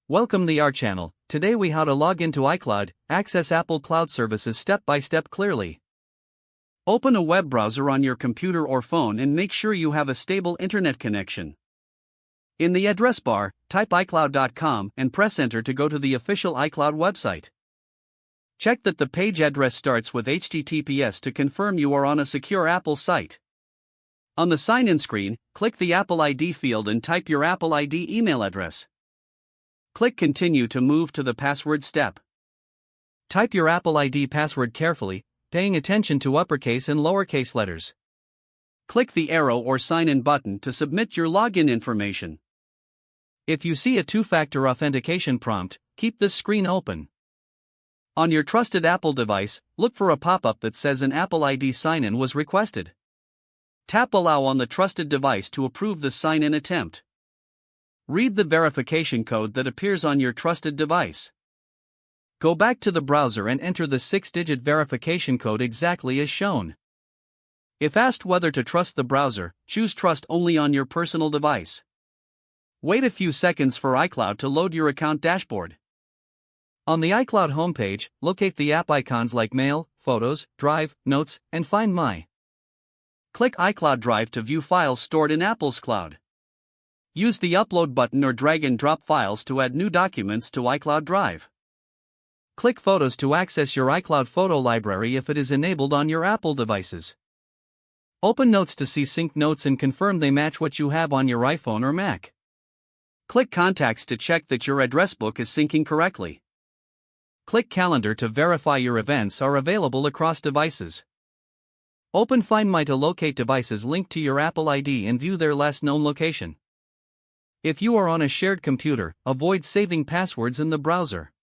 Welcome to our channel. Today we how to log into iCloud, access Apple Cloud services step by step clearly. Open a web browser on your computer or phone and make sure you have a stable internet connection. In the address bar, type iCloud.com and press enter to go to the official iCloud website. Check that the page address starts with HTTPS to confirm you are on a secure Apple site. On the sign-in screen, click the Apple ID field and type your Apple ID email address. Click Continue to move to the password step. Type your Apple ID password carefully, paying attention to uppercase and lowercase letters. Click the arrow or sign-in button to submit your login information. If you see a two-factor authentication prompt, keep this screen open. On your trusted Apple device, look for a pop-up that says an Apple ID sign-in was requested. Tap Allow on the trusted device to approve the sign-in attempt. Read the verification code that appears on your trusted device. Go back to the browser and enter the 6-digit verification code exactly as shown. If asked whether to trust the browser, choose Trust only on your personal device. Wait a few seconds for iCloud to load your account dashboard. On the iCloud homepage, locate the app icons like Mail, Photos, Drive, Notes, and Find My. Click iCloud Drive to view files stored in Apple's cloud. Use the Upload button or drag and drop files to add new documents to iCloud Drive. Click Photos to access your iCloud photo library if it is enabled on your Apple devices. Open Notes to see synced notes and confirm they match what you have on your iPhone or Mac. Click Contacts to check that your address book is syncing correctly. Click Calendar to verify your events are available across devices. Open Find My to locate devices linked to your Apple ID and view their last known location. If you are on a shared computer, avoid saving passwords in the browser.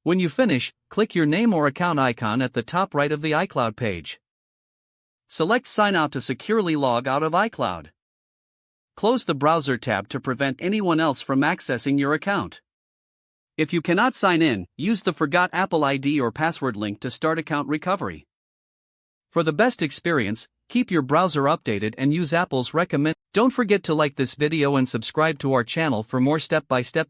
When you finish, click your name or account icon at the top right of the iCloud page. Select Sign Out to securely log out of iCloud. Close the browser tab to prevent anyone else from accessing your account. If you cannot sign in, use the Forgot Apple ID or password link to start account recovery. For the best experience, keep your browser updated and use Apple's recommend. Don't forget to like this video and subscribe to our channel for more step-by-step